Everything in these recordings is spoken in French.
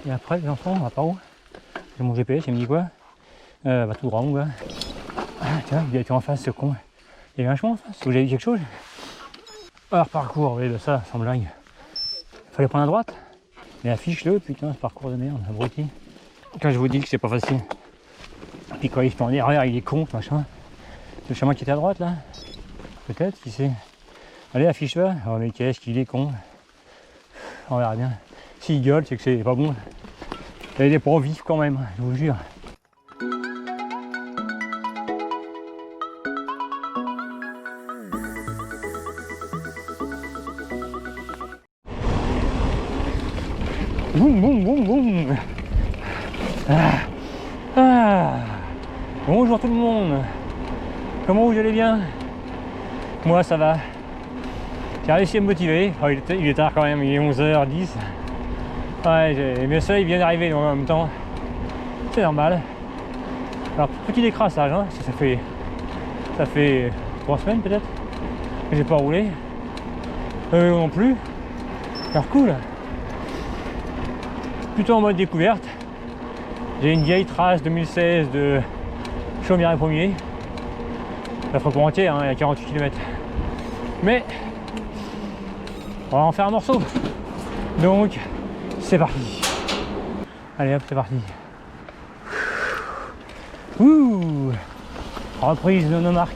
Et après, les enfants, on va par où? J'ai mon GPS, il me dit quoi? Bah tout droit, mon gars. Ah, tiens, il était en face, ce con. Il y avait un chemin en face. Vous avez dit quelque chose? Ah, parcours, oui, bah ça, sans blague. Fallait prendre à droite. Mais affiche-le, putain, ce parcours de merde, abruti. Quand je vous dis que c'est pas facile. Puis quand il se met en derrière, il est con, machin. C'est le chemin qui était à droite, là? Peut-être, qui sait? Allez, affiche-le. Oh, mais qu'est-ce qu'il est con. On verra bien. S'il gueule, c'est que c'est pas bon. Il est pour vivre quand même, je vous jure. Boum, boum, boum, boum. Bonjour tout le monde. Comment vous allez bien? Moi ça va. J'ai réussi à me motiver. Oh, il est tard quand même, il est 11h10. Ouais, mais le soleil vient d'arriver donc en même temps. C'est normal. Alors petit décrassage, hein, ça fait 3 semaines peut-être que j'ai pas roulé. Non plus. Alors cool. Plutôt en mode découverte. J'ai une vieille trace 2016 de Chaumière et Pommier. La fois pour entière, hein, il y a 48 km. Mais on va en faire un morceau. Donc c'est parti. Allez hop, c'est parti. Ouh, reprise de nos marques.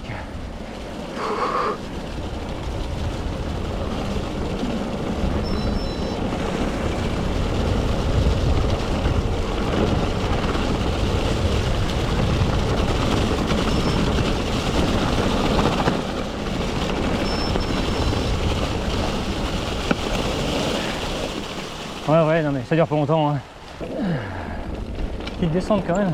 Ouais, non mais ça dure pas longtemps, hein. Petite descente quand même.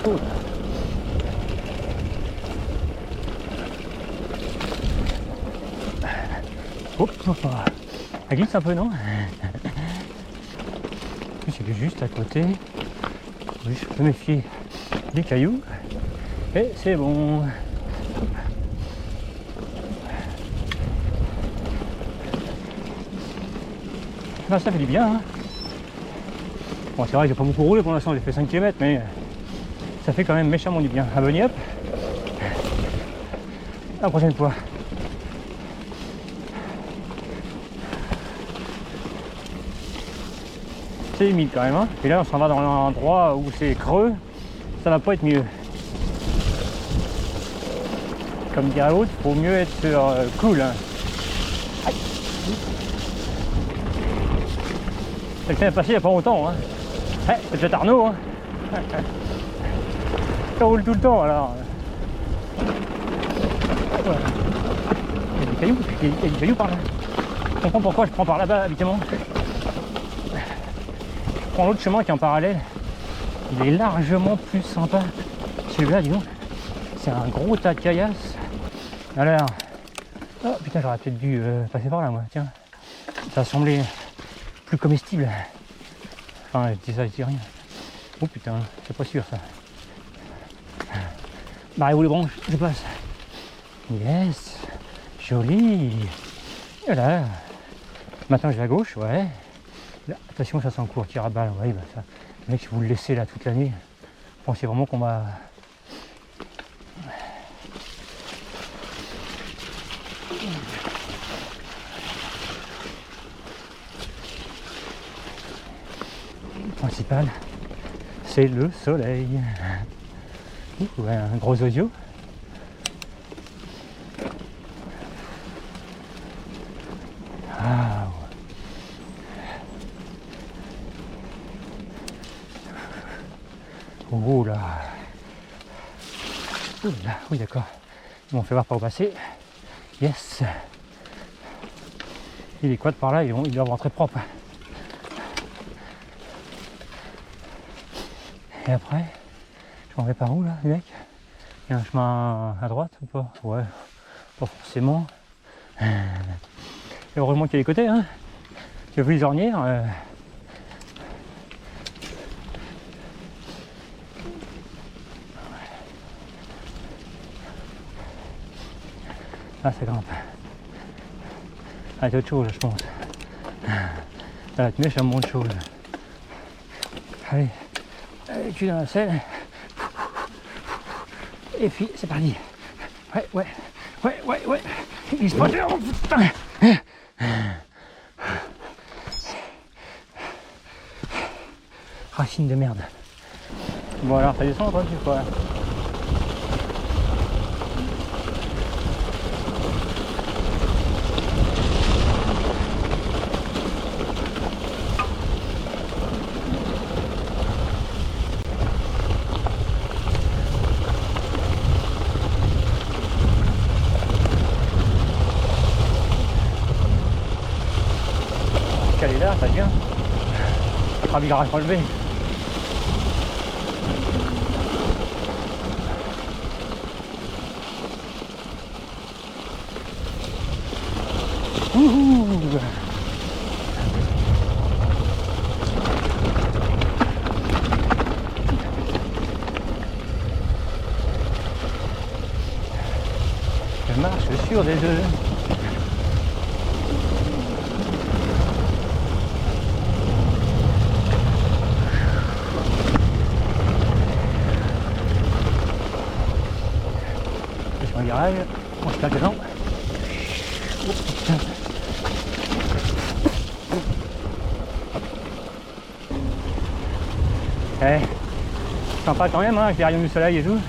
Cool. Hop, ça glisse un peu, non? C'est juste à côté. Je peux méfier des cailloux. Et c'est bon. Ben, ça fait du bien, hein. Bon, c'est vrai que j'ai pas beaucoup roulé pour l'instant, j'ai fait 5 km, mais ça fait quand même méchamment du bien. Ah, bunny up. La prochaine fois. C'est humide quand même, hein. Et là on s'en va dans un endroit où c'est creux, ça va pas être mieux. Comme dirait l'autre, faut mieux être sur cool, hein. Quelqu'un est passé il y a pas longtemps, hein. C'est peut-être Arnaud, hein. Ça roule tout le temps alors. Voilà. Il y a des cailloux, il y a des cailloux par là. Je comprends pourquoi je prends par là-bas habituellement. Je prends l'autre chemin qui est en parallèle. Il est largement plus sympa. Celui-là, dis donc, c'est un gros tas de caillasses. Alors, oh putain, j'aurais peut-être dû passer par là, moi. Tiens, ça semblait plus comestible. Enfin, je dis ça, je dis rien. Oh putain, c'est pas sûr ça. Barrez-vous les branches, je passe. Yes, joli. Voilà. Maintenant, je vais à gauche, ouais. Là, attention, ça sent court, tir à balle. Ouais, bah ça. Le mec, si vous le laissez là toute l'année, pensez vraiment qu'on va. Le principal, c'est le soleil. Ouh, ouais, un gros audio. Ah, oh là. Ouh là, oui d'accord. Ils m'ont fait voir par où passer. Yes. Il est quad par là, il doit rentrer propre. Et après, je m'en vais par où là, les mecs? Il y a un chemin à droite ou pas? Ouais, pas forcément. Et heureusement qu'il y a les côtés, hein. J'ai vu les ornières. Ah, ça grimpe. Ah, c'est autre chose, je pense. Ça va te mettre sur mon autre chose. Allez, tu dans la selle. Et puis, c'est parti. Ouais. Il se passe. Oh putain. Racine de merde. Bon alors, ça descend toi, tu quoi? Calé là, ça vient. Ah, il aura relevé. Ouh. Je marche sur des œufs. Je suis dans le garage, on se tape dedans. Oh putain. Sympa quand même, hein, avec les rayons du soleil et tout.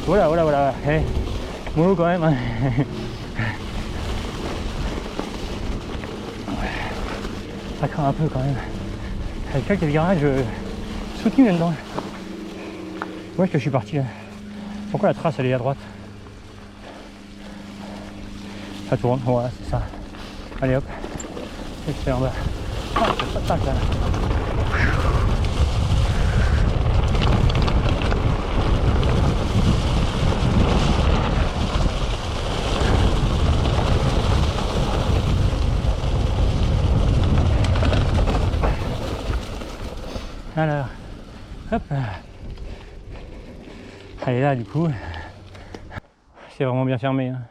Voilà. Mollo quand même. Hein. Ça craint un peu quand même. Avec quelques virages soutenus là-dedans. Où est-ce que je suis parti là? Pourquoi la trace elle est à droite? Ça tourne, voilà, c'est ça. Allez hop. Et c'est en bas. Ah, c'est pas tac là. Alors, hop. Allez là, du coup, c'est vraiment bien fermé. Hein.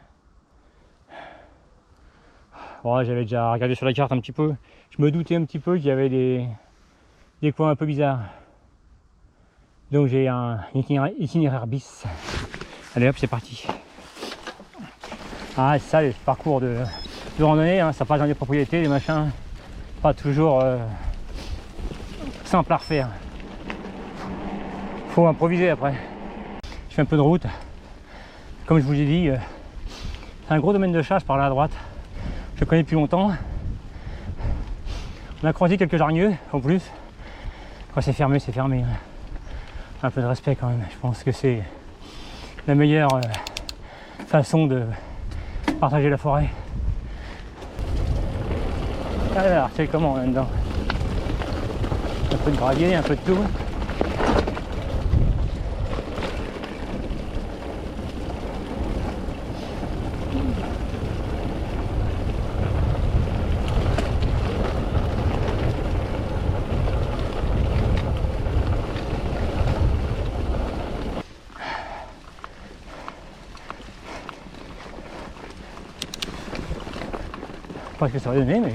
Bon, j'avais déjà regardé sur la carte un petit peu. Je me doutais un petit peu qu'il y avait des coins un peu bizarres. Donc j'ai un itinéraire bis. Allez hop, c'est parti. Ah, c'est ça, les parcours de randonnée, hein, ça passe dans des propriétés, des machins. Pas toujours simple à refaire. Faut improviser après. Je fais un peu de route. Comme je vous ai dit, c'est un gros domaine de chasse par là à droite. Je le connais depuis longtemps. On a croisé quelques hargneux en plus. Quand c'est fermé, c'est fermé. Un peu de respect quand même. Je pense que c'est la meilleure façon de partager la forêt. Alors, c'est comment là-dedans? Un peu de gravier, un peu de tout. Pas ce que ça va donner, mais...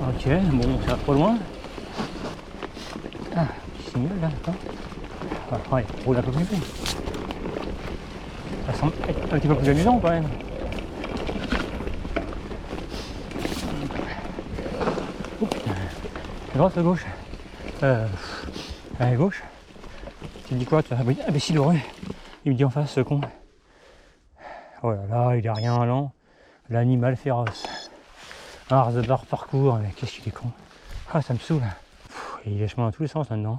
Ok, bon, ça va trop loin. Ah, petit signal là, attends. Ah, ouais, roule un peu plus vite. Ça semble être un petit peu plus amusant quand même. Oups. À droite, à gauche. À gauche. Tu me dis quoi toi? Ah, imbécile heureux. Il me dit en face ce con. Oh là là, il a rien lent. L'animal féroce. Ars de barre parcours, mais qu'est-ce qu'il est con. Ah, ça me saoule. Il y a des chemins dans tous les sens là-dedans.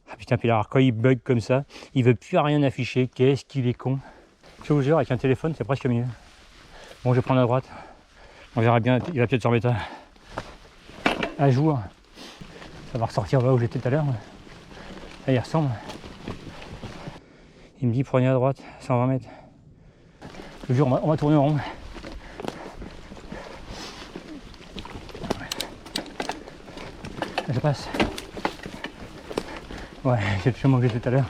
Ah putain, puis alors quand il bug comme ça, il veut plus rien afficher. Qu'est-ce qu'il est con. Je vous jure, avec un téléphone, c'est presque mieux. Bon, je vais prendre à droite. On verra bien, il va peut-être se remettre à jour. Ça va ressortir là où j'étais tout à l'heure. Là, il ressemble. Il me dit prenez à droite, 120 mètres. Je te jure, on va tourner en rond. Là, je passe. Ouais, c'est le chemin que j'ai tout à l'heure.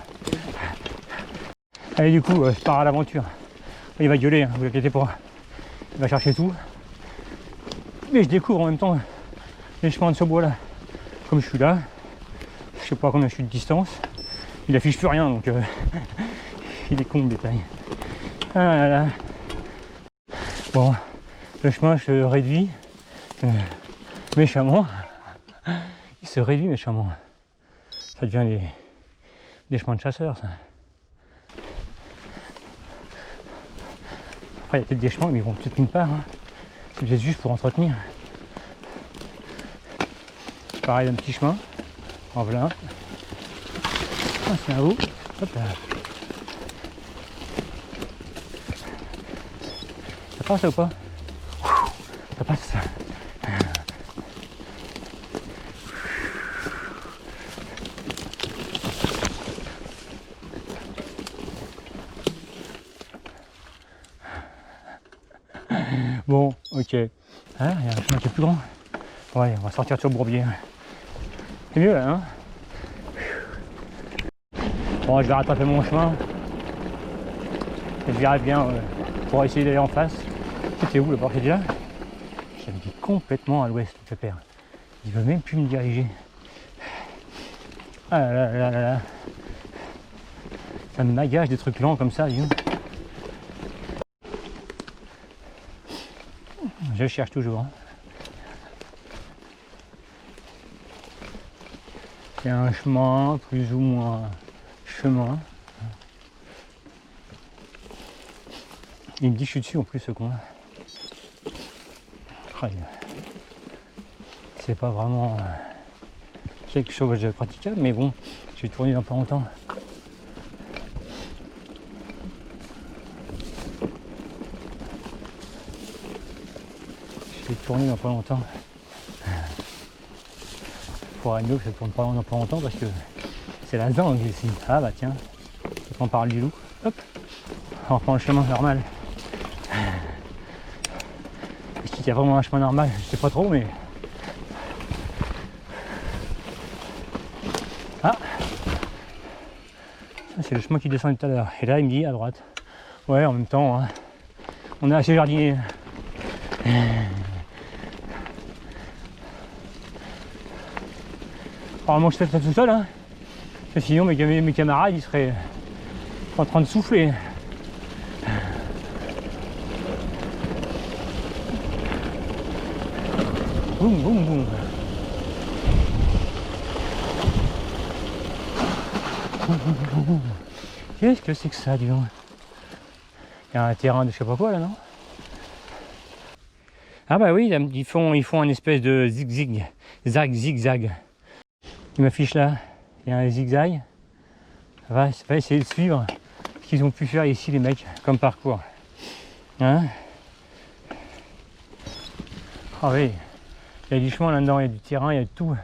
Allez, du coup, je pars à l'aventure. Il va gueuler, hein, vous inquiétez pas. Il va chercher tout. Mais je découvre en même temps les chemins de ce bois là. Comme je suis là, je sais pas combien je suis de distance. Il affiche plus rien donc il est con le détail. Ah là là. Bon, le chemin se réduit méchamment. Il se réduit méchamment. Ça devient des chemins de chasseurs ça. Après il y a peut-être des chemins mais ils vont peut-être nulle part. Hein. C'est peut-être juste pour entretenir. Pareil un petit chemin. En voilà. Ah, c'est un haut. Hop là. Ça passe ou pas? Ça passe. Bon, ok. Ah, il y a un chemin qui est plus grand. Ouais, on va sortir sur Bourbier. C'est mieux là, hein? Bon, je vais rattraper mon chemin. Et je verrai bien pour essayer d'aller en face. C'était où le bord? Déjà j'habite complètement à l'ouest, le père. Il veut même plus me diriger. Ah là là là là là. Ça me m'agage des trucs lents comme ça, dis donc. Je cherche toujours. Hein. Il y a un chemin, plus ou moins chemin. Il me dit je suis dessus en plus ce con là. C'est pas vraiment quelque chose de praticable mais bon, je vais tourner dans pas longtemps. Je vais tourner dans pas longtemps. Faudrait mieux que ça tourne pas dans pas longtemps parce que c'est la zangue ici. Ah bah tiens, on parle du loup. Hop, on reprend le chemin normal. Est-ce qu'il y a vraiment un chemin normal? Je sais pas trop mais. Ah, c'est le chemin qui descend tout à l'heure. Et là il me dit à droite. Ouais en même temps, hein, on est assez jardinier. Probablement que je fais ça tout seul, hein. Et sinon mes camarades ils seraient en train de souffler. Boum boum boum. Qu'est-ce que c'est que ça, dis donc? Il y a un terrain de je sais pas quoi là, non? Ah bah oui, ils font un espèce de zigzag. Il m'affiche là, il y a un zigzag. Ça va essayer de suivre ce qu'ils ont pu faire ici les mecs comme parcours. Hein? Ah oui, il y a du chemin là-dedans, il y a du terrain, il y a de tout.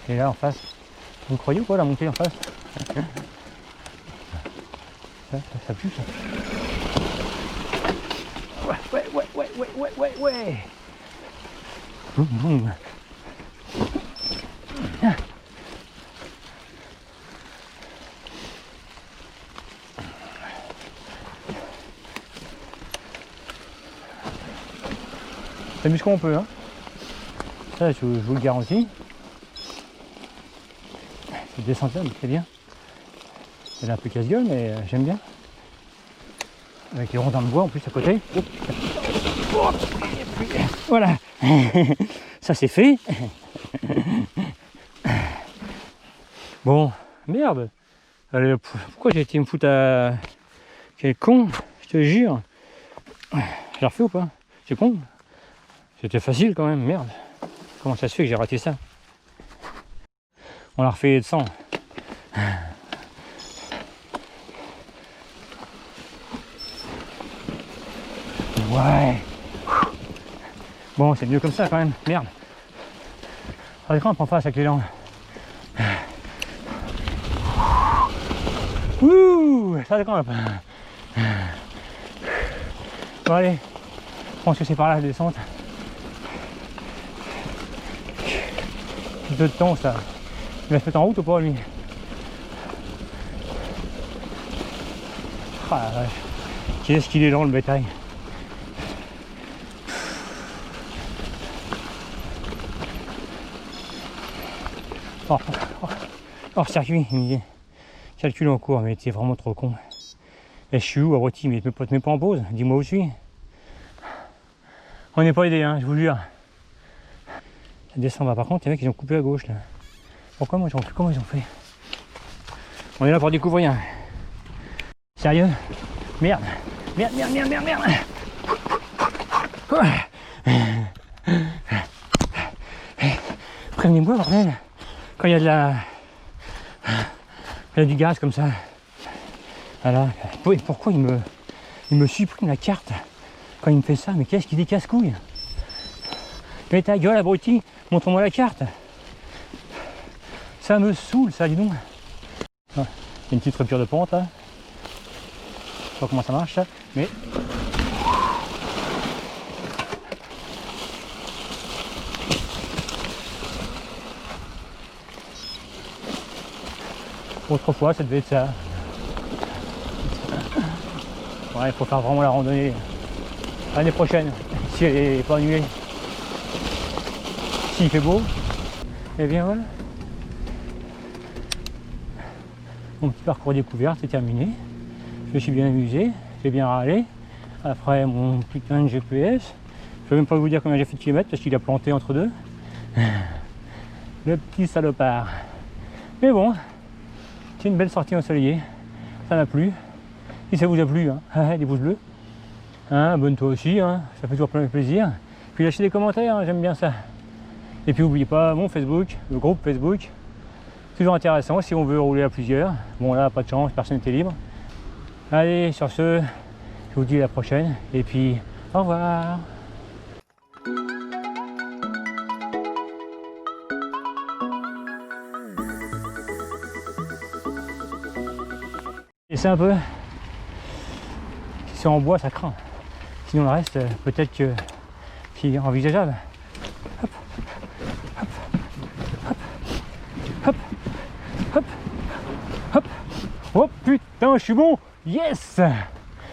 Et là en face, vous croyez ou quoi la montée en face? Ça pue ça. Ouais. Boum, boum. Ah. On s'amuse comme on peut, hein. Ça, je vous le garantis. Cette descente là, c'est bien. Elle est un peu casse-gueule, mais j'aime bien. Avec les rondins de bois en plus à côté. Voilà. Ça c'est fait. Bon, merde. Allez, pourquoi j'ai été me foutre à... Quel con, je te jure. Je la refais ou pas? C'est con. C'était facile quand même, merde. Comment ça se fait que j'ai raté ça? On la refait de 100. Ouais. Bon, c'est mieux comme ça quand même, merde. Ça grimpe en face avec les langues. Ouh, ça grimpe. Bon allez, je pense que c'est par là la descente. Peu de temps ça. Il va se mettre en route ou pas lui? Ah la vache. Qu'est-ce qu'il est lent le bétail. Hors circuit, il me dit. Calcul en cours, mais t'es vraiment trop con. Et je suis où, abruti? Mais te mets pas en pause, dis-moi où je suis. On n'est pas aidé, hein, je vous jure. Ça descend bas. Par contre, les mecs ils ont coupé à gauche là. Pourquoi moi comment ils ont fait? On est là pour découvrir. Sérieux? Merde. Merde. Prévenez-moi bordel. Quand il y a de la... Il y a du gaz comme ça. Voilà. Pourquoi il me supprime la carte quand il me fait ça? Mais qu'est-ce qu'il est casse-couille? Mais ta gueule abruti, montre-moi la carte. Ça me saoule ça, dis donc. Il y a une petite rupture de pente là. Je sais pas comment ça marche ça, mais... Autrefois ça devait être ça. Ouais, il faut faire vraiment la randonnée l'année prochaine, si elle n'est pas annulée. S'il fait beau, et bien voilà. Mon petit parcours découverte est terminé. Je me suis bien amusé, j'ai bien râlé. Après mon putain de GPS, je ne vais même pas vous dire combien j'ai fait de kilomètres parce qu'il a planté entre deux. Le petit salopard. Mais bon, c'est une belle sortie ensoleillée. Ça m'a plu. Si ça vous a plu, hein, des pouces bleus. Hein, abonne-toi aussi, hein, ça fait toujours plein de plaisir. Puis lâchez des commentaires, hein, j'aime bien ça. Et puis n'oubliez pas mon Facebook, le groupe Facebook. Toujours intéressant si on veut rouler à plusieurs. Bon là, pas de chance, personne n'était libre. Allez, sur ce, je vous dis à la prochaine. Et puis, au revoir. Et c'est un peu... Si c'est en bois, ça craint. Sinon le reste, peut-être que c'est envisageable. Hop, hop, hop, hop, hop, hop. Oh putain, je suis bon. Yes!